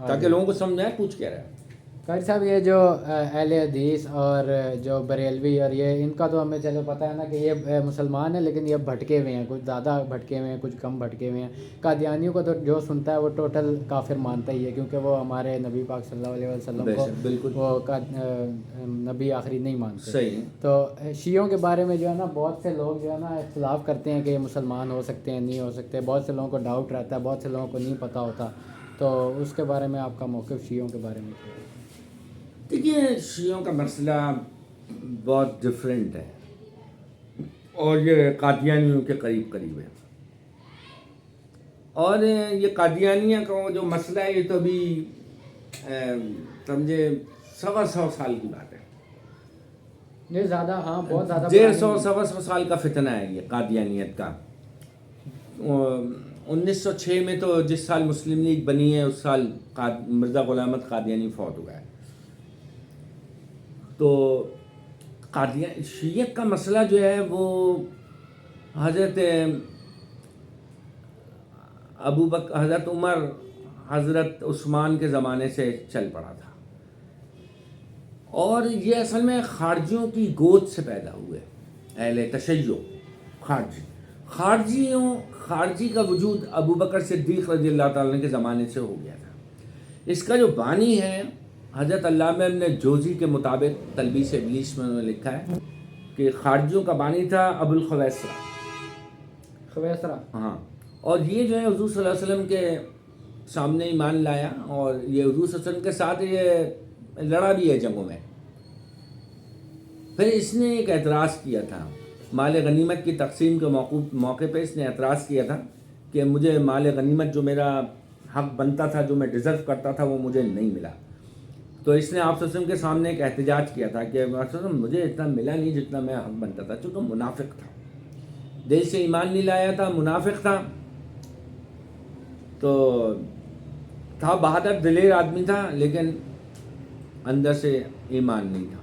تاکہ لوگوں کو سمجھ آئے پوچھ کیا رہا ہے. قاری صاحب یہ جو اہل حدیث اور جو بریلوی اور یہ ان کا تو ہمیں چلو پتہ ہے نا کہ یہ مسلمان ہیں لیکن یہ بھٹکے ہوئے ہیں, کچھ زیادہ بھٹکے ہوئے ہیں کچھ کم بھٹکے ہوئے ہیں. قادیانیوں کو تو جو سنتا ہے وہ ٹوٹل کافر مانتا ہی ہے, کیونکہ وہ ہمارے نبی پاک صلی اللہ علیہ وسلم کو بالکل وہ نبی آخری نہیں مانتے. صحیح. تو شیعوں کے بارے میں جو ہے نا بہت سے لوگ جو ہے نا اختلاف کرتے ہیں کہ یہ مسلمان ہو سکتے ہیں نہیں ہو سکتے. بہت سے لوگوں کو ڈاؤٹ رہتا ہے, بہت سے لوگوں کو نہیں پتہ ہوتا. تو اس کے بارے میں آپ کا موقف شیعوں کے بارے میں کیا ہے؟ دیکھیے شیعوں کا مسئلہ بہت ڈفرینٹ ہے اور یہ قادیانیوں کے قریب قریب ہے. اور یہ قادیانیہ کا جو مسئلہ ہے یہ تو ابھی سمجھے 125 سال کی بات ہے. یہ زیادہ ہاں بہت زیادہ 150 سال کا فتنہ ہے یہ قادیانیت کا. 1906 میں تو جس سال مسلم لیگ بنی ہے اس سال مرزا غلام احمد قادیانی فوت ہوا ہے. تو شیعت کا مسئلہ جو ہے وہ حضرت حضرت عمر حضرت عثمان کے زمانے سے چل پڑا تھا, اور یہ اصل میں خارجیوں کی گود سے پیدا ہوئے. اہل تشیع خارجی کا وجود ابو بکر صدیق رضی اللہ تعالیٰ عنہ کے زمانے سے ہو گیا تھا. اس کا جو بانی ہے حضرت علامہ ابن جوزی کے مطابق تلبیس ابلیس میں انہوں نے لکھا ہے کہ خارجیوں کا بانی تھا ابو خویسرہ. ہاں, اور یہ جو ہے حضور صلی اللہ علیہ وسلم کے سامنے ایمان لایا اور یہ حضور صلی اللہ علیہ وسلم کے ساتھ یہ لڑا بھی ہے جنگوں میں. پھر اس نے ایک اعتراض کیا تھا مال غنیمت کی تقسیم کے موقع پہ. اس نے اعتراض کیا تھا کہ مجھے مال غنیمت جو میرا حق بنتا تھا, جو میں ڈیزرو کرتا تھا, وہ مجھے نہیں ملا. تو اس نے آپ صلی اللہ علیہ وسلم کے سامنے ایک احتجاج کیا تھا کہ مجھے اتنا ملا نہیں جتنا میں حق بنتا تھا, چونکہ منافق تھا, دل سے ایمان نہیں لایا تھا, منافق تھا. تو تھا بہادر دلیر آدمی تھا لیکن اندر سے ایمان نہیں تھا.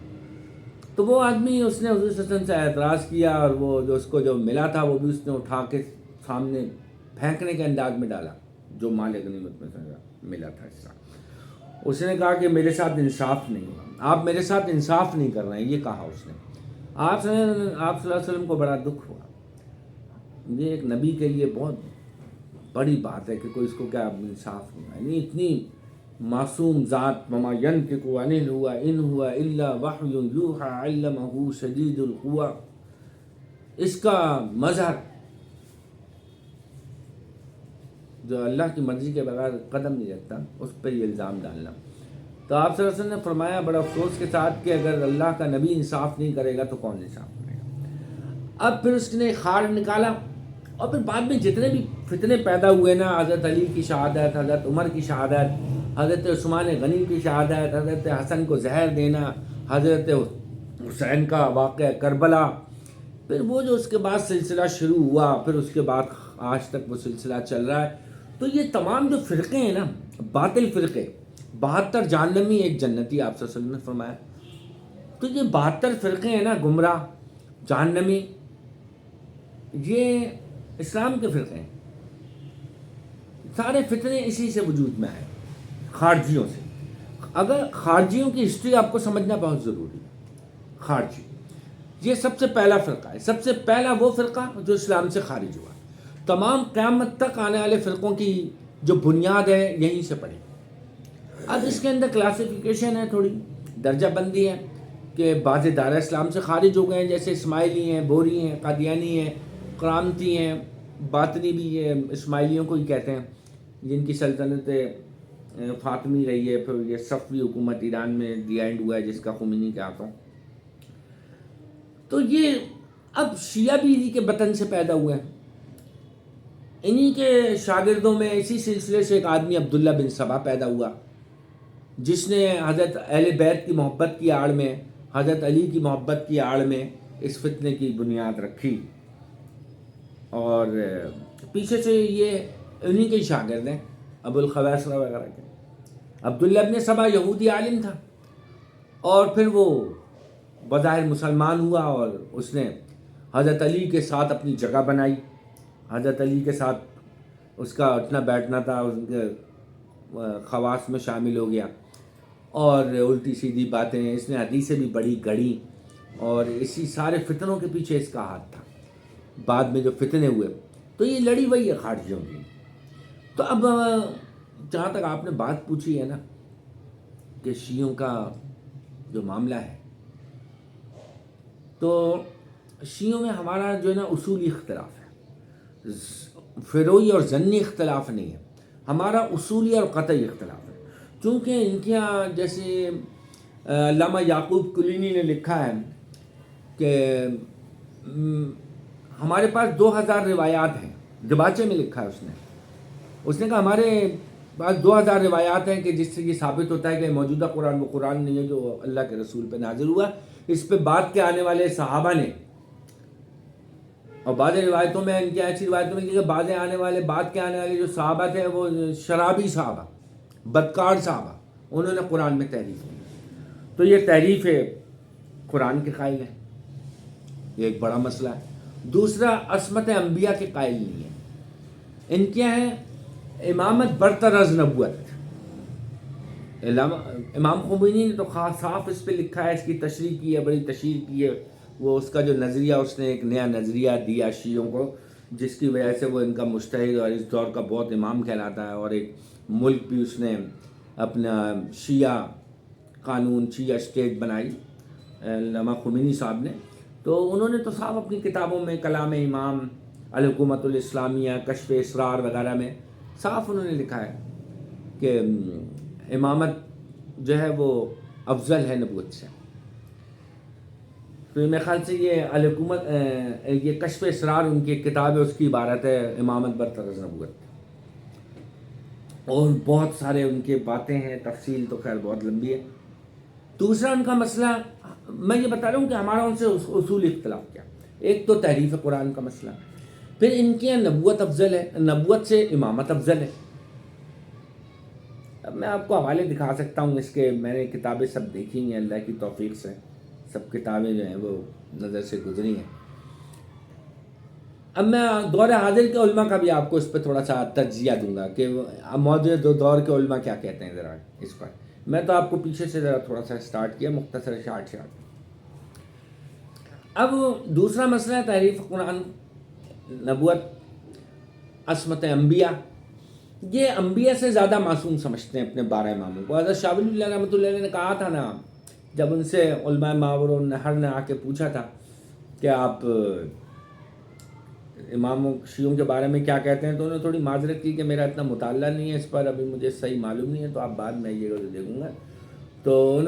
تو وہ آدمی اس نے حضور صلی اللہ علیہ وسلم سے اعتراض کیا اور وہ جو اس کو جو ملا تھا وہ بھی اس نے اٹھا کے سامنے پھینکنے کے انداز میں ڈالا جو مال غنیمت میں ملا تھا. اس نے کہا کہ میرے ساتھ انصاف نہیں ہوا, آپ میرے ساتھ انصاف نہیں کر رہے ہیں, یہ کہا اس نے. آپ صلی اللہ علیہ وسلم کو بڑا دکھ ہوا. یہ ایک نبی کے لیے بہت بڑی بات ہے کہ کوئی اس کو کیا انصاف ہوا, یعنی اتنی معصوم ذات وما ينطق عن الهوى ان هو الا وحی یوحی علمہ شدید القوى, اس کا مظہر جو اللہ کی مرضی کے بغیر قدم نہیں رکھتا, اس پہ یہ الزام ڈالنا. تو آپ صلی اللہ علیہ وسلم نے فرمایا بڑا افسوس کے ساتھ کہ اگر اللہ کا نبی انصاف نہیں کرے گا تو کون انصاف کرے گا. اب پھر اس نے خار نکالا اور پھر بعد میں جتنے بھی فتنے پیدا ہوئے نا, حضرت علی کی شہادت, حضرت عمر کی شہادت, حضرت عثمان غنی کی شہادت, حضرت حسن کو زہر دینا, حضرت حسین کا واقعہ کربلا, پھر وہ جو اس کے بعد سلسلہ شروع ہوا, پھر اس کے بعد آج تک وہ سلسلہ چل رہا ہے. تو یہ تمام جو فرقے ہیں نا, باطل فرقے, 72 جہنمی ایک جنتی, آپ صلی اللہ علیہ وسلم نے فرمایا. تو یہ 72 فرقے ہیں نا گمراہ جہنمی, یہ اسلام کے فرقے ہیں. سارے فتنے اسی سے وجود میں آئے, خارجیوں سے. اگر خارجیوں کی ہسٹری آپ کو سمجھنا بہت ضروری ہے. خارجی یہ سب سے پہلا فرقہ ہے, سب سے پہلا وہ فرقہ جو اسلام سے خارج ہوا. تمام قیامت تک آنے والے فرقوں کی جو بنیاد ہے یہیں سے پڑی. اب اس کے اندر کلاسیفیکیشن ہے, تھوڑی درجہ بندی ہے کہ بعض دائرہ اسلام سے خارج ہو گئے ہیں, جیسے اسماعیلی ہیں, بوری ہیں, قادیانی ہیں, کرامتی ہیں, باطنی بھی یہ اسماعیلیوں کو ہی کہتے ہیں, جن کی سلطنت فاطمی رہی ہے. پھر یہ صفوی حکومت ایران میں دی اینڈ ہوا ہے جس کا خمینی کے ہاتھوں. تو یہ اب شیعہ بھی انہی کے بطن سے پیدا ہوئے ہیں. انہی کے شاگردوں میں اسی سلسلے سے ایک آدمی عبداللہ بن سبا پیدا ہوا, جس نے حضرت اہل بیت کی محبت کی آڑ میں, حضرت علی کی محبت کی آڑ میں اس فتنے کی بنیاد رکھی. اور پیچھے سے یہ انہی کے شاگرد ہیں, ابو الخویسرہ وغیرہ کے. عبداللہ بن سبا یہودی عالم تھا, اور پھر وہ بظاہر مسلمان ہوا, اور اس نے حضرت علی کے ساتھ اپنی جگہ بنائی. حضرت علی کے ساتھ اس کا اٹھنا بیٹھنا تھا, ان کے خواص میں شامل ہو گیا اور الٹی سیدھی باتیں، اس نے حدیثیں بھی بڑی گڑھی اور اسی سارے فتنوں کے پیچھے اس کا ہاتھ تھا۔ بعد میں جو فتنے ہوئے تو یہ لڑی وہی ہے خارجیوں کی۔ تو اب جہاں تک آپ نے بات پوچھی ہے نا کہ شیعوں کا جو معاملہ ہے، تو شیعوں میں ہمارا جو ہے نا اصولی اختلاف ہے، فروعی اور ضمنی اختلاف نہیں ہے، ہمارا اصولی اور قطعی اختلاف ہے۔ چونکہ ان کے یہاں جیسے علامہ یعقوب کلینی نے لکھا ہے کہ ہمارے پاس 2000 روایات ہیں، دباچے میں لکھا ہے اس نے کہا ہمارے پاس 2000 روایات ہیں کہ جس سے یہ ثابت ہوتا ہے کہ موجودہ قرآن وہ قرآن نہیں ہے جو اللہ کے رسول پہ نازل ہوا، اس پہ بعد کے آنے والے صحابہ نے، اور بعض روایتوں میں ان کی ایسی روایتوں میں کہ بعد کے آنے والے جو صحابہ تھے وہ شرابی صحابہ، بدکار صحابہ، انہوں نے قرآن میں تحریف کی۔ تو یہ تحریف قرآن کے قائل ہیں، یہ ایک بڑا مسئلہ ہے۔ دوسرا، عصمت انبیاء کے قائل نہیں ہے، ان کے ہیں امامت برتر از نبوت۔ امام خمینی نے تو صاف اس پہ لکھا ہے، اس کی تشریح کی ہے، بڑی تشریح کی ہے، وہ اس کا جو نظریہ، اس نے ایک نیا نظریہ دیا شیعوں کو، جس کی وجہ سے وہ ان کا مجتہد اور اس دور کا بہت امام کہلاتا ہے، اور ایک ملک بھی اس نے اپنا شیعہ قانون، شیعہ اسٹیٹ بنائی علامہ خمینی صاحب نے۔ تو انہوں نے تو صاحب اپنی کتابوں میں کلام امام، الحکومت الاسلامیہ، کشف اسرار وغیرہ میں صاف انہوں نے لکھا ہے کہ امامت جو ہے وہ افضل ہے نبوت سے۔ تو میرے خیال سے یہ الحکومت، یہ کشف اسرار ان کی کتاب ہے، اس کی عبارت ہے امامت برتر از نبوت، اور بہت سارے ان کے باتیں ہیں، تفصیل تو خیر بہت لمبی ہے۔ دوسرا ان کا مسئلہ، میں یہ بتا رہا ہوں کہ ہمارا ان سے اصول اختلاف کیا، ایک تو تحریف قرآن کا مسئلہ، پھر ان کے یہاں نبوت افضل ہے، نبوت سے امامت افضل ہے۔ اب میں آپ کو حوالے دکھا سکتا ہوں اس کے، میں نے کتابیں سب دیکھی ہیں اللہ کی توفیق سے، سب کتابیں جو ہیں وہ نظر سے گزری ہیں۔ اب میں دور حاضر کے علماء کا بھی آپ کو اس پہ تھوڑا سا تجزیہ دوں گا کہ موجودہ دور کے علماء کیا کہتے ہیں ذرا اس پر۔ میں تو آپ کو پیچھے سے ذرا تھوڑا سا سٹارٹ کیا، مختصر شارٹ۔ اب دوسرا مسئلہ ہے تحریف قرآن، نبوت، عصمت انبیاء۔ یہ انبیاء سے زیادہ معصوم سمجھتے ہیں اپنے 12 اماموں کو۔ حضرت شاہ ولی اللہ رحمۃ اللہ علیہ نے کہا تھا نا، جب ان سے علماء ماور النہر نے آ کے پوچھا تھا کہ آپ اماموں شیعوں کے بارے میں کیا کہتے ہیں، تو انہوں نے تھوڑی معذرت کی کہ میرا اتنا مطالعہ نہیں ہے اس پر، ابھی مجھے صحیح معلوم نہیں ہے، تو آپ بعد میں یہ دیکھوں گا۔ تو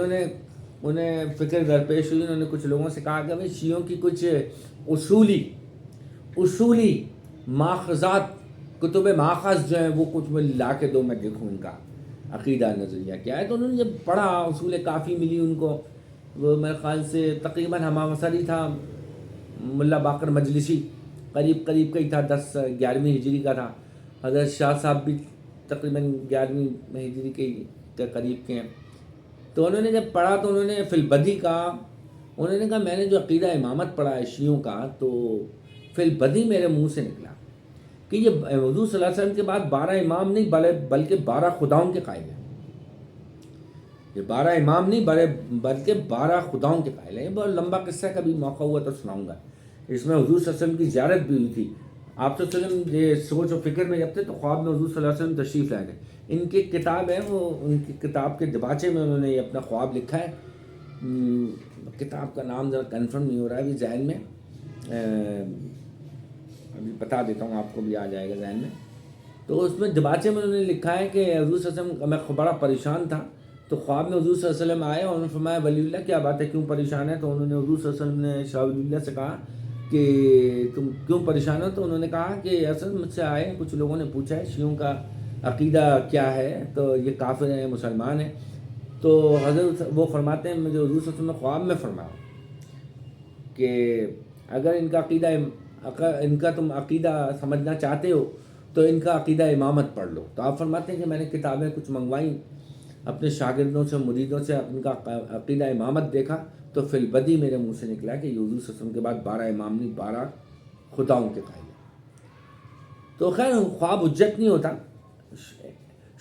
انہیں فکر درپیش ہوئی، انہوں نے کچھ لوگوں سے کہا کہ بھائی شیعوں کی کچھ اصولی ماخذات، کتب ماخذ جو ہیں وہ کچھ میں لا کے دو، میں دیکھوں ان کا عقیدہ نظریہ کیا ہے۔ تو انہوں نے جب پڑھا، اصول کافی ملی ان کو، وہ میرے خیال سے تقریباً ہمامسری تھا، ملا باقر مجلسی قریب کا ہی تھا، 11ویں ہجری کا تھا، حضرت شاہ صاحب بھی تقریباً 11ویں ہجری کے قریب کے ہیں۔ تو انہوں نے جب پڑھا تو انہوں نے فی البدی کہا، انہوں نے کہا میں نے جو عقیدہ امامت پڑھا ہے شیعوں کا، تو فی البدی میرے منہ سے نکلا کہ یہ حضور صلی اللہ علیہ وسلم کے بعد 12 امام نہیں بلکہ 12 خداؤں کے قائل ہیں۔ یہ 12 امام نہیں بلکہ 12 خداؤں کے قائل ہیں۔ یہ بہت لمبا قصہ، کبھی موقع ہوا تو سناؤں گا۔ اس میں حضور صلی اللہ علیہ وسلم کی زیارت بھی ہوئی تھی، آپ صلی اللہ علیہ وسلم یہ سوچ و فکر میں جب تھے تو خواب میں حضور صلی اللہ علیہ وسلم تشریف لائے تھے۔ ان کی کتاب ہے، وہ ان کی کتاب کے دباچے میں انہوں نے یہ اپنا خواب لکھا ہے۔ کتاب کا نام ذرا کنفرم نہیں ہو رہا ہے ابھی ذہن میں، ابھی بتا دیتا ہوں آپ کو، بھی آ جائے گا ذہن میں۔ تو اس میں دباچے میں انہوں نے لکھا ہے کہ حضور صلی اللہ علیہ وسلم، میں بڑا پریشان تھا، تو خواب میں حضور صلی اللہ علیہ وسلم آئے اور انہوں نے فرمایا ولی اللہ کیا بات ہے، کیوں پریشان ہے؟ تو انہوں نے حضور صلی اللہ علیہ وسلم نے شاہ ولی اللہ سے کہا کہ تم کیوں پریشان ہو؟ تو انہوں نے کہا کہ اصل مجھ سے آئے کچھ لوگوں نے پوچھا ہے شیعوں کا عقیدہ کیا ہے، تو یہ کافر ہیں مسلمان ہیں۔ تو حضرت وہ فرماتے ہیں مجھے حضور صلی اللہ علیہ وسلم نے خواب میں فرمایا کہ اگر ان کا تم عقیدہ سمجھنا چاہتے ہو تو ان کا عقیدہ امامت پڑھ لو۔ تو آپ فرماتے ہیں کہ میں نے کتابیں کچھ منگوائیں اپنے شاگردوں سے، مریدوں سے، ان کا عقیدہ امامت دیکھا تو فی البدی میرے منہ سے نکلا کہ یہ حضور صلی اللہ علیہ وسلم کے بعد 12 امام نہیں 12 خداؤں کے قائل ہیں۔ تو خیر خواب حجت نہیں ہوتا،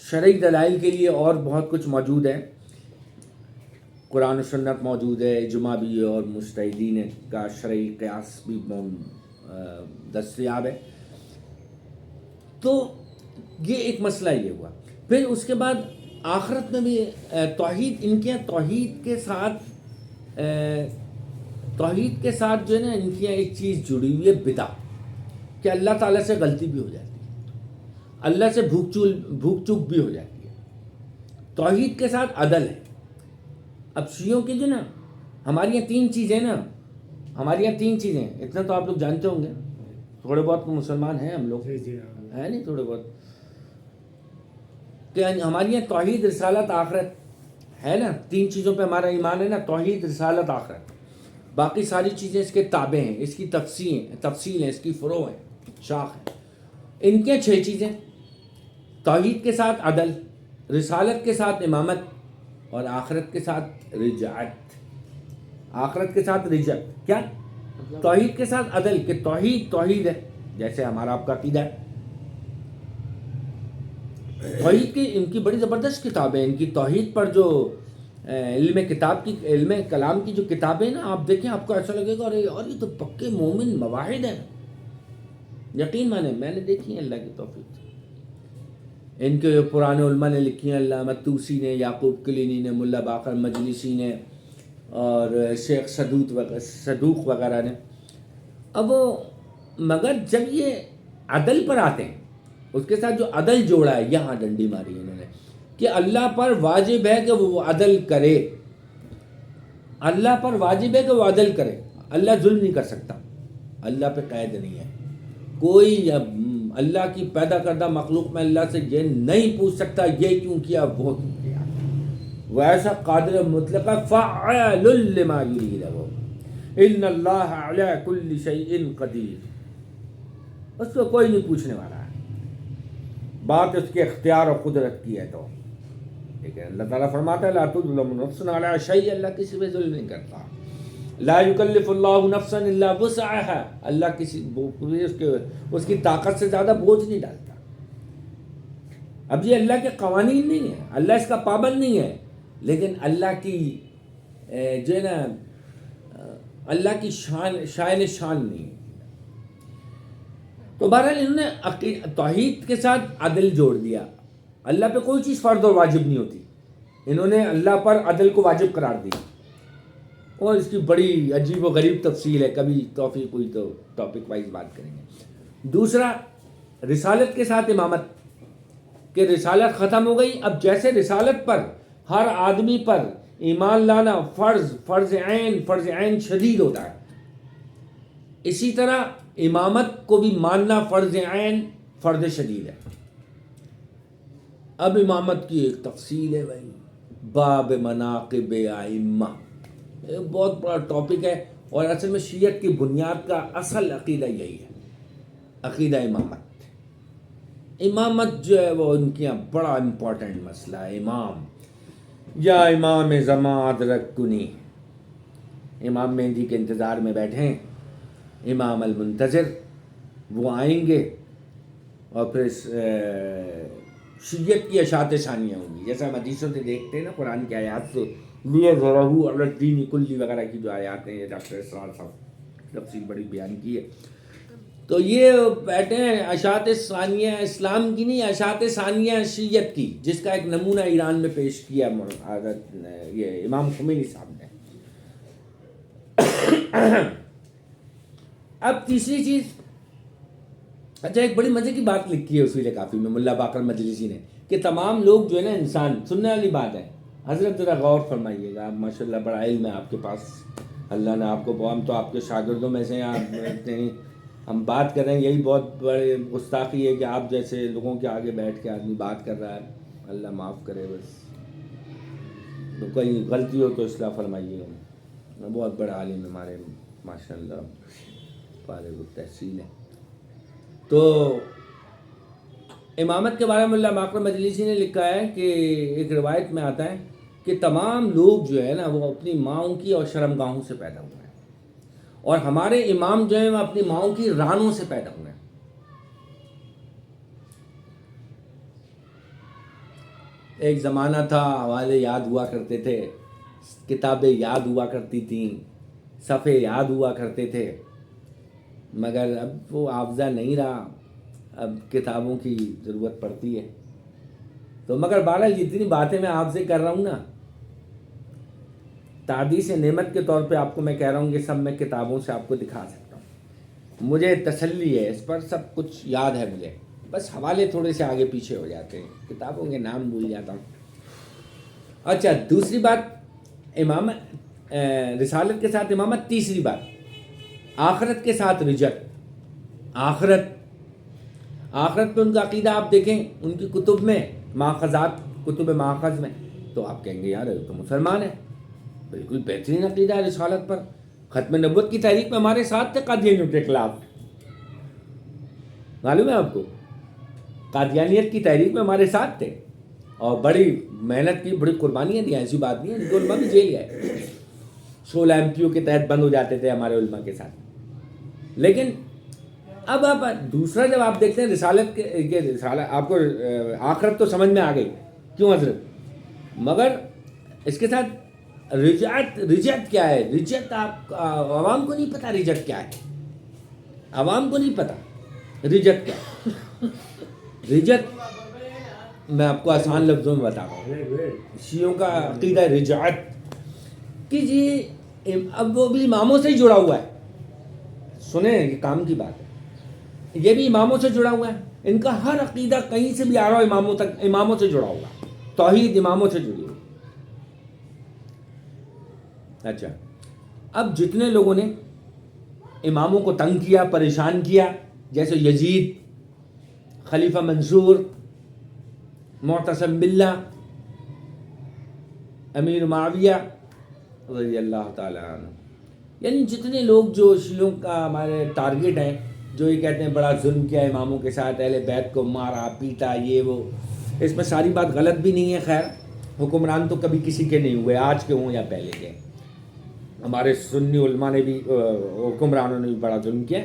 شرعی دلائل کے لیے اور بہت کچھ موجود ہے، قرآن و سنت موجود ہے، اجماع بھی اور مجتہدین کا شرعی قیاس بھی دستیاب ہے. تو یہ ایک مسئلہ یہ ہوا. پھر اس کے بعد آخرت میں بھی توحید، ان کے توحید کے ساتھ جو ہے نا ان کی ایک چیز جڑی ہوئی ہے، بدع، کہ اللہ تعالیٰ سے غلطی بھی ہو جاتی ہے، اللہ سے بھوک چوک بھی ہو جاتی ہے. توحید کے ساتھ عدل ہے. اب شیعوں کی جو نا ہماری یہاں تین چیزیں نا، ہماری یہاں تین چیزیں، اتنا تو آپ لوگ جانتے ہوں گے، تھوڑے بہت مسلمان ہیں ہم لوگ، ہے نہیں تھوڑے بہت، کہ ہماری یہاں توحید، رسالت، آخرت ہے نا. تین چیزوں پہ ہمارا ایمان ہے نا، توحید، رسالت، آخرت. باقی ساری چیزیں اس کے تابع ہیں، اس کی تفصیل ہیں، اس کی فروع ہیں، شاخ ہیں. ان کے 6 چیزیں: توحید کے ساتھ عدل، رسالت کے ساتھ امامت، اور آخرت کے ساتھ رجعت. آخرت کے ساتھ رجعت کیا؟ توحید کے ساتھ عدل، کہ توحید ہے، جیسے ہمارا آپ کا عقیدہ ہے. توحید کی ان کی بڑی زبردست کتابیں، ان کی توحید پر جو علم کلام کی جو کتابیں نا، آپ دیکھیں آپ کو ایسا لگے گا اور یہ تو پکے مومن مواحد ہیں. یقین مانیں، میں نے دیکھی ہیں اللہ کی توفیق سے. ان کے جو پرانے علماء نے لکھی ہیں، علامہ طوسی نے، یعقوب کلینی نے، ملا باقر مجلسی نے، اور شیخ صدوق وغیرہ نے. اب مگر جب یہ عدل پر آتے ہیں، اس کے ساتھ جو عدل جوڑا ہے، یہاں ڈنڈی ماری انہوں نے، کہ اللہ پر واجب ہے کہ وہ عدل کرے. اللہ پر واجب ہے کہ وہ عدل کرے. اللہ ظلم نہیں کر سکتا، اللہ پہ قید نہیں ہے. کوئی اللہ کی پیدا کردہ مخلوق میں اللہ سے یہ نہیں پوچھ سکتا یہ کیوں کیا، وہ کیوں کیا. وہ ایسا قادر مطلق ہے، فعال لما یرید، ان اللہ علی کل شیء قدیر. اس کو کوئی نہیں پوچھنے والا ہے، بات اس کے اختیار اور قدرت کی ہے. تو لیکن اللہ تعالیٰ فرماتا ہے لا تظلم نفس علی شیء، اللہ کسی پہ ظلم نہیں کرتا. لا یکلف اللہ نفسا الا وسعها، اللہ کسی اس کی طاقت سے زیادہ بوجھ نہیں ڈالتا. اب یہ اللہ کے قوانین نہیں ہیں، اللہ اس کا پابند نہیں ہے، لیکن اللہ کی جو ہے نا اللہ کی شان نہیں ہے. تو بہرحال انہوں نے توحید کے ساتھ عدل جوڑ دیا. اللہ پہ کوئی چیز فرض اور واجب نہیں ہوتی، انہوں نے اللہ پر عدل کو واجب قرار دیا. اور اس کی بڑی عجیب و غریب تفصیل ہے، کبھی توفیق ہوئی تو ٹاپک وائز بات کریں گے. دوسرا، رسالت کے ساتھ امامت، کہ رسالت ختم ہو گئی، اب جیسے رسالت پر ہر آدمی پر ایمان لانا فرض عین شدید ہوتا ہے، اسی طرح امامت کو بھی ماننا فرض عین فرض شدید ہے. اب امامت کی ایک تفصیل ہے بھائی، باب مناقب ائمہ، ایک بہت بڑا ٹاپک ہے. اور اصل میں شیعت کی بنیاد کا اصل عقیدہ یہی ہے، عقیدہ امامت. امامت جو ہے وہ ان کے یہاں بڑا امپورٹنٹ مسئلہ ہے. امام یا امام زمان ادرکنی، امام مہدی کے انتظار میں بیٹھے ہیں، امام المنتظر، وہ آئیں گے اور پھر شیعت کی اشاعت ثانیہ ہوں گی، جیسا ہم حدیثوں سے دیکھتے ہیں نا، قرآن کی آیات سے لیظہرہ علی الدین کلی وغیرہ کی جو آیات ہیں، یہ ڈاکٹر اسرار صاحب تفصیل بڑی بیان کی ہے. تو یہ بیٹھے ہیں اشاعت ثانیہ، اسلام کی نہیں، اشاعت ثانیہ شیعت کی، جس کا ایک نمونہ ایران میں پیش کیا یہ امام خمینی صاحب نے. اب تیسری چیز، اچھا ایک بڑی مزے کی بات لکھی ہے اصول کافی میں ملا باقر مجلسی نے، کہ تمام لوگ جو ہے نا انسان، سننے والی بات ہے، حضرت ذرا غور فرمائیے گا، آپ ماشاءاللہ بڑا علم ہے آپ کے پاس، اللہ نے آپ کو، ہم تو آپ کے شاگردوں میں سے ہیں، ہم بات کر رہے ہیں، یہی بہت بڑے گستاخی ہے کہ آپ جیسے لوگوں کے آگے بیٹھ کے آدمی بات کر رہا ہے. اللہ معاف کرے، بس تو کوئی غلطی ہو تو اصلاح فرمائیے گا. بہت بڑا عالم ہمارے ماشاءاللہ فارغ التحصیل ہے. تو امامت کے بارے میں ملا باقر مجلسی نے لکھا ہے کہ ایک روایت میں آتا ہے کہ تمام لوگ جو ہے نا وہ اپنی ماؤں کی اور شرمگاہوں سے پیدا ہوئے ہیں، اور ہمارے امام جو ہیں وہ اپنی ماؤں کی رانوں سے پیدا ہوئے ہیں. ایک زمانہ تھا حوالے یاد ہوا کرتے تھے، کتابیں یاد ہوا کرتی تھیں، صفحے یاد ہوا کرتے تھے، مگر اب وہ حافظہ نہیں رہا، اب کتابوں کی ضرورت پڑتی ہے۔ تو مگر بہرحال جتنی باتیں میں آپ سے کر رہا ہوں نا، تعدیث نعمت کے طور پہ آپ کو میں کہہ رہا ہوں کہ سب میں کتابوں سے آپ کو دکھا سکتا ہوں، مجھے تسلی ہے، اس پر سب کچھ یاد ہے مجھے، بس حوالے تھوڑے سے آگے پیچھے ہو جاتے ہیں، کتابوں کے نام بھول جاتا ہوں۔ اچھا، دوسری بات امامت، رسالت کے ساتھ امامت۔ تیسری بات آخرت کے ساتھ رجت۔ آخرت پہ ان کا عقیدہ آپ دیکھیں ان کی کتب میں، ماخذات، کتب ماخذ میں، تو آپ کہیں گے یار یہ تو مسلمان ہے، بالکل بہترین عقیدہ ہے رسالت پر۔ ختم نبوت کی تحریک میں ہمارے ساتھ تھے قادیانیوں کے خلاف، معلوم ہے آپ کو، قادیانیت کی تحریک میں ہمارے ساتھ تھے اور بڑی محنت کی، بڑی قربانیاں دی، ایسی بات نہیں ہے، ان کے علماء بھی جیل گئے، 16 MPO کے تحت بند ہو جاتے تھے ہمارے علماء کے ساتھ۔ لیکن اب آپ دوسرا جب آپ دیکھتے ہیں رسالت کے رسالت، آپ کو آخرت تو سمجھ میں آ گئی کیوں حضرت، مگر اس کے ساتھ رجت کیا ہے؟ رجت آپ عوام کو نہیں پتہ، رجت کیا ہے، عوام کو نہیں پتہ رجت کیا ہے۔ رجت میں آپ کو آسان لفظوں میں بتا رہا ہوں، شیعوں کا عقیدہ رجعت کہ جی اب وہ بھی اماموں سے ہی جڑا ہوا ہے، سنیں یہ کام کی بات ہے، یہ بھی اماموں سے جڑا ہوا ہے، ان کا ہر عقیدہ کہیں سے بھی آ رہا ہو اماموں تک، اماموں سے جڑا ہوا، توحید اماموں سے جڑی ہوئی۔ اچھا، اب جتنے لوگوں نے اماموں کو تنگ کیا، پریشان کیا، جیسے یزید، خلیفہ منصور، معتصم باللہ، امیر معاویہ رضی اللہ تعالیٰ عنہ، یعنی جتنے لوگ جو شیعوں کا ہمارے ٹارگٹ ہیں، جو یہ کہتے ہیں بڑا ظلم کیا اماموں کے ساتھ، اہل بیت کو مارا پیٹا، یہ وہ، اس میں ساری بات غلط بھی نہیں ہے۔ خیر، حکمران تو کبھی کسی کے نہیں ہوئے، آج کے ہوں یا پہلے کے، ہمارے سنی علماء نے بھی، حکمرانوں نے بھی بڑا ظلم کیا،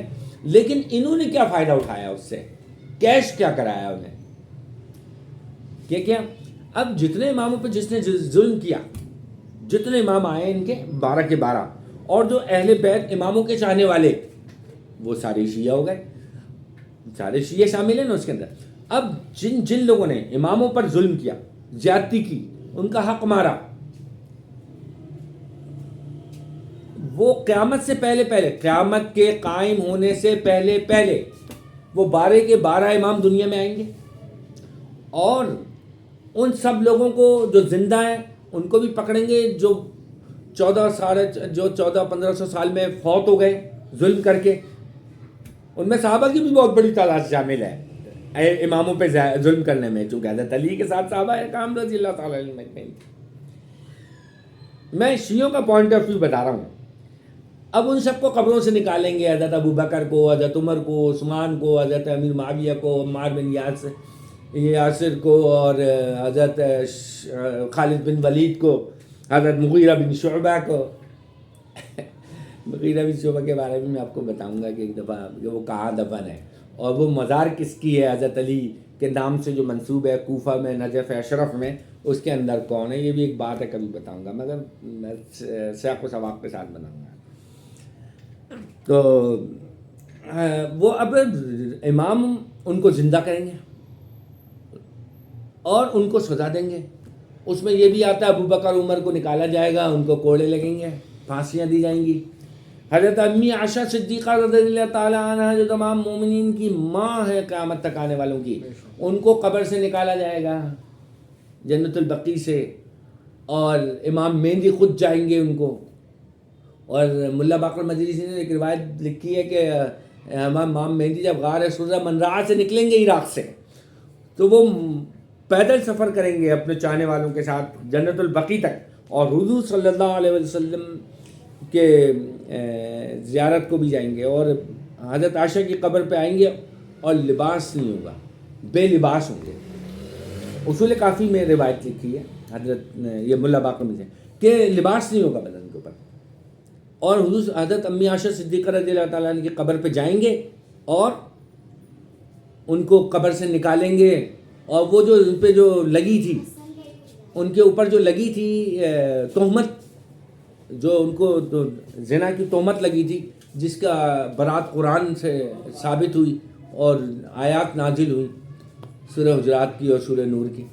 لیکن انہوں نے کیا فائدہ اٹھایا اس سے، کیش کیا کرایا انہیں، کیا اب جتنے اماموں پہ جس نے ظلم کیا، جتنے امام آئے ان کے 12 کے 12، اور جو اہل بیت اماموں کے چاہنے والے، وہ سارے شیعہ ہو گئے، سارے شیعہ شامل ہیں نا اس کے اندر۔ اب جن لوگوں نے اماموں پر ظلم کیا، زیادتی کی، ان کا حق مارا، وہ قیامت سے پہلے، قیامت کے قائم ہونے سے پہلے وہ 12 کے 12 امام دنیا میں آئیں گے، اور ان سب لوگوں کو جو زندہ ہیں ان کو بھی پکڑیں گے، جو 1400-1500 سال میں فوت ہو گئے ظلم کر کے، ان میں صحابہ کی بھی بہت بڑی تعداد شامل ہے اماموں پہ ظلم کرنے میں، چونکہ حضرت علی کے ساتھ صحابہ کرام رضی اللہ تعالیٰ عنہم اجمعین۔ میں شیعوں کا پوائنٹ آف ویو بتا رہا ہوں۔ اب ان سب کو قبروں سے نکالیں گے، حضرت ابو بکر کو، حضرت عمر کو، عثمان کو، حضرت امیر معاویہ کو، عمار بن یاسر کو، اور حضرت خالد بن ولید کو، حضرت مغیرہ بن شعبہ کو۔ مغیرہ بن شعبہ کے بارے میں آپ کو بتاؤں گا کہ ایک دفعہ کہ وہ کہاں دفن ہے، اور وہ مزار کس کی ہے، حضرت علی کے نام سے جو منسوب ہے کوفہ میں، نجف اشرف میں، اس کے اندر کون ہے، یہ بھی ایک بات ہے، کبھی بتاؤں گا، مگر میں سیاق و سباق کے ساتھ بناؤں گا۔ تو وہ اب امام ان کو زندہ کریں گے اور ان کو سزا دیں گے۔ اس میں یہ بھی آتا ہے ابو بکر عمر کو نکالا جائے گا، ان کو کوڑے لگیں گے، پھانسیاں دی جائیں گی۔ حضرت امی عائشہ صدیقہ رضی اللہ تعالیٰ عنہ جو تمام مومنین کی ماں ہے قیامت تک آنے والوں کی، ان کو قبر سے نکالا جائے گا، جنت البقیع سے، اور امام مہدی خود جائیں گے ان کو۔ اور ملا باقر مجلسی نے ایک روایت لکھی ہے کہ امام مہدی جب غار سدرہ منراع سے نکلیں گے عراق سے، تو وہ پیدل سفر کریں گے اپنے چاہنے والوں کے ساتھ جنت البقیع تک، اور حضور صلی اللہ علیہ وسلم کے زیارت کو بھی جائیں گے، اور حضرت عائشہ کی قبر پہ آئیں گے اور لباس نہیں ہوگا، بے لباس ہوں گے۔ اصول کافی میں روایت لکھی ہے حضرت یہ ملا باقر میں سے کہ لباس نہیں ہوگا بدن کے اوپر، اور حضرت امی عائشہ صدیقہ رضی اللہ تعالیٰ عنہ کی قبر پہ جائیں گے اور ان کو قبر سے نکالیں گے، اور وہ جو ان پہ جو لگی تھی ان کے اوپر جو لگی تھی تہمت، جو ان کو زنا کی تہمت لگی تھی، جس کا برات قرآن سے ثابت ہوئی اور آیات نازل ہوئی سورہ حجرات کی اور سورہ نور کی،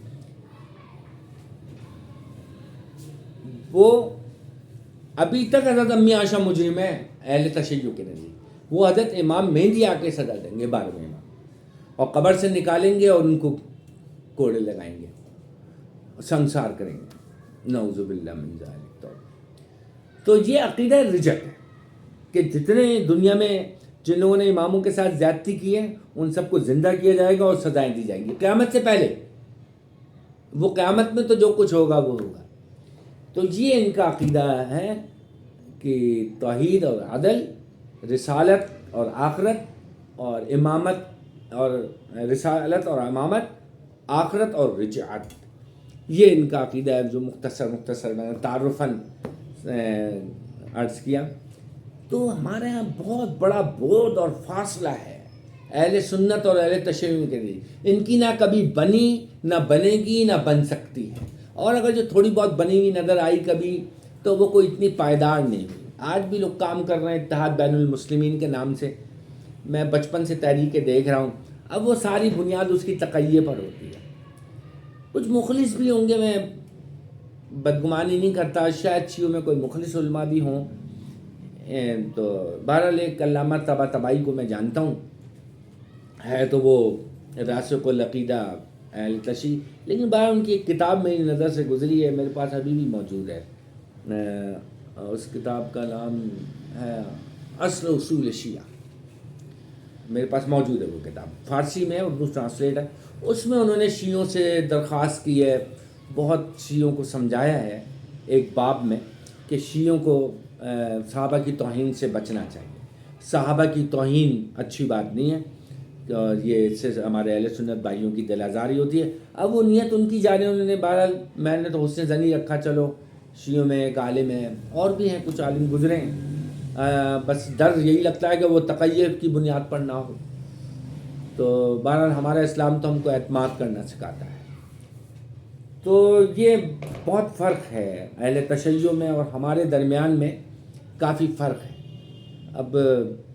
وہ ابھی تک حضرت امی عائشہ مجرم ہے اہل تشیع کے نزدیک۔ وہ حضرت امام مہدی آ کے سزا دیں گے 12ویں امام، اور قبر سے نکالیں گے اور ان کو کوڑے لگائیں گے، سنسار کریں گے، نعوذ باللہ من ذالک۔ تو یہ عقیدہ رجت ہے کہ جتنے دنیا میں جن لوگوں نے اماموں کے ساتھ زیادتی کی ہے ان سب کو زندہ کیا جائے گا اور سزائیں دی جائیں گی قیامت سے پہلے۔ وہ قیامت میں تو جو کچھ ہوگا وہ ہوگا۔ تو یہ ان کا عقیدہ ہے کہ توحید اور عدل، رسالت اور آخرت اور امامت، اور رسالت اور امامت، آخرت اور رجعت، یہ ان کا عقیدہ ہے جو مختصر میں نے تعارفاً عرض کیا۔ تو ہمارے ہاں بہت بڑا بعد اور فاصلہ ہے اہل سنت اور اہل تشیع کے لیے۔ ان کی نہ کبھی بنی، نہ بنے گی، نہ بن سکتی ہے، اور اگر جو تھوڑی بہت بنی ہوئی نظر آئی کبھی تو وہ کوئی اتنی پائیدار نہیں ہوئی۔ آج بھی لوگ کام کر رہے ہیں اتحاد بین المسلمین کے نام سے، میں بچپن سے تحریکیں دیکھ رہا ہوں، اب وہ ساری بنیاد اس کی تقیہ پر ہوتی ہے۔ کچھ مخلص بھی ہوں گے، میں بدگمانی نہیں کرتا، شاید شیعوں میں کوئی مخلص علماء بھی ہوں، تو بہرحال ایک علامہ طباطبائی کو میں جانتا ہوں، ہے تو وہ راسخ العقیدہ اہل تشیع، لیکن بہرحال ان کی ایک کتاب میری نظر سے گزری ہے، میرے پاس ابھی بھی موجود ہے، اس کتاب کا نام ہے اصل اصول شیعہ، میرے پاس موجود ہے وہ کتاب، فارسی میں، اردو ٹرانسلیٹ ہے۔ اس میں انہوں نے شیعوں سے درخواست کی ہے، بہت شیعوں کو سمجھایا ہے ایک باب میں کہ شیعوں کو صحابہ کی توہین سے بچنا چاہیے، صحابہ کی توہین اچھی بات نہیں ہے، اور یہ اس سے ہمارے اہل سنت بھائیوں کی دل آزاری ہوتی ہے۔ اب وہ نیت ان کی جانب، انہوں نے بہرحال میں نے تو حسن ظنی رکھا، چلو شیعوں میں ایک عالم ہے، اور بھی ہیں کچھ عالم گزرے ہیں، بس ڈر یہی لگتا ہے کہ وہ تقیہ کی بنیاد پر نہ ہو۔ تو بہرحال ہمارا اسلام تو ہم کو اعتماد کرنا سکھاتا ہے۔ تو یہ بہت فرق ہے اہل تشیع میں اور ہمارے درمیان میں، کافی فرق ہے۔ اب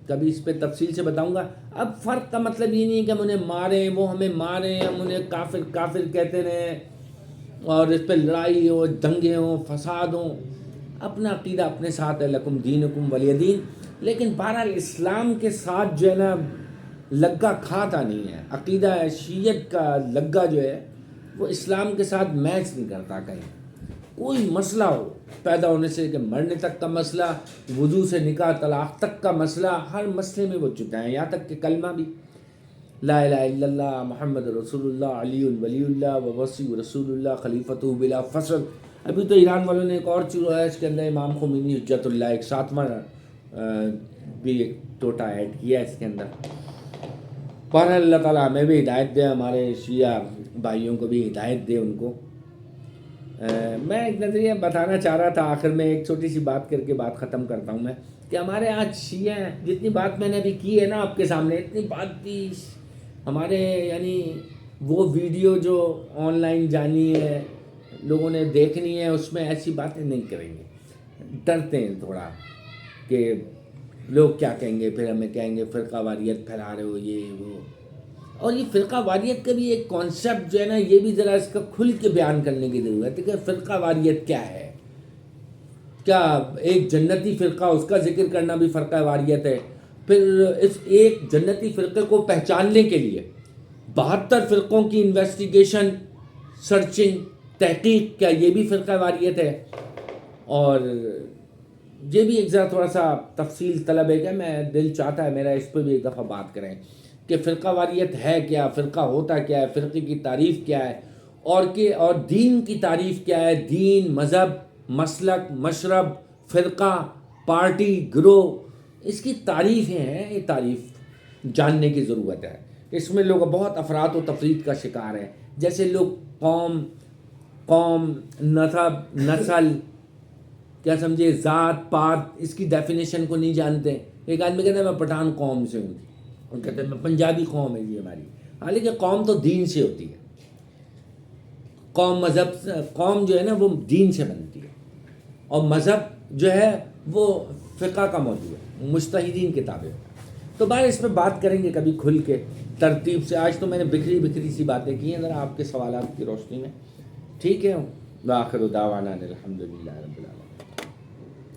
کبھی اس پہ تفصیل سے بتاؤں گا۔ اب فرق کا مطلب یہ نہیں ہے کہ ہم انہیں ماریں، وہ ہمیں ماریں، ہم انہیں کافر کافر کہتے رہیں اور اس پہ لڑائی ہو، دنگے ہوں، فساد ہوں۔ اپنا عقیدہ اپنے ساتھ ہے، لکم دینکم ولی دین، لیکن بہرحال اسلام کے ساتھ جو ہے نا لگا کھاتا نہیں ہے۔ عقیدہ شیعت کا لگا جو ہے وہ اسلام کے ساتھ میچ نہیں کرتا۔ کہیں کوئی مسئلہ ہو، پیدا ہونے سے کہ مرنے تک کا مسئلہ، وضو سے نکاح طلاق تک کا مسئلہ، ہر مسئلے میں وہ جدا ہیں، یہاں تک کہ کلمہ بھی، لا الہ الا اللہ محمد رسول اللہ علی ولی اللہ ووصی رسول اللہ خلیفۃ بلا فصل۔ ابھی تو ایران والوں نے ایک اور چیز ہے، اس کے اندر امام خمینی حجت اللہ ایک 7واں بھی ایک ٹوٹا ایڈ کیا ہے اس کے اندر۔ پر اللہ تعالیٰ ہمیں بھی ہدایت دے، ہمارے شیعہ بھائیوں کو بھی ہدایت دے ان کو۔ میں ایک نظریہ بتانا چاہ رہا تھا، آخر میں ایک چھوٹی سی بات کر کے بات ختم کرتا ہوں میں، کہ ہمارے آج شیعہ، جتنی بات میں نے ابھی کی ہے نا آپ کے سامنے، اتنی بات بھی ہمارے یعنی وہ ویڈیو جو آن لائن جانی ہے، لوگوں نے دیکھنی ہے، اس میں ایسی باتیں نہیں کریں گے، ڈرتے ہیں تھوڑا کہ لوگ کیا کہیں گے، پھر ہمیں کہیں گے فرقہ واریت پھیلا رہے ہو، یہ وہ۔ اور یہ فرقہ واریت کا بھی ایک کانسیپٹ جو ہے نا، یہ بھی ذرا اس کا کھل کے بیان کرنے کی ضرورت ہے کہ فرقہ واریت کیا ہے۔ کیا ایک جنتی فرقہ، اس کا ذکر کرنا بھی فرقہ واریت ہے؟ پھر اس ایک جنتی فرقے کو پہچاننے کے لیے 72 فرقوں کی انویسٹیگیشن، سرچنگ، تحقیق، کیا یہ بھی فرقہ واریت ہے؟ اور یہ بھی ایک ذرا تھوڑا سا تفصیل طلب ہے کہ میں دل چاہتا ہے میرا اس پہ بھی ایک دفعہ بات کریں کہ فرقہ واریت ہے کیا، فرقہ ہوتا کیا ہے، فرقے کی تعریف کیا ہے، اور دین کی تعریف کیا ہے، دین، مذہب، مسلک، مشرب، فرقہ، پارٹی، گروہ، اس کی تعریفیں ہیں، یہ تعریف جاننے کی ضرورت ہے۔ اس میں لوگ بہت افراد و تفرید کا شکار ہیں، جیسے لوگ قوم، نسب، نسل، کیا سمجھے، ذات پات، اس کی ڈیفینیشن کو نہیں جانتے۔ ایک آدمی کہتا ہے میں پٹھان قوم سے ہوں، اور کہتے ہیں میں پنجابی قوم ہے یہ ہماری، حالانکہ قوم تو دین سے ہوتی ہے۔ قوم جو ہے نا وہ دین سے بنتی ہے، اور مذہب جو ہے وہ فقہ کا موضوع ہے، مجتہدین کتابیں۔ تو باہر اس پہ بات کریں گے کبھی کھل کے ترتیب سے۔ آج تو میں نے بکھری سی باتیں کی ہیں ذرا آپ کے سوالات کی روشنی میں، ٹھیک ہے۔ وآخر دعوانا الحمدللہ رب العالمین۔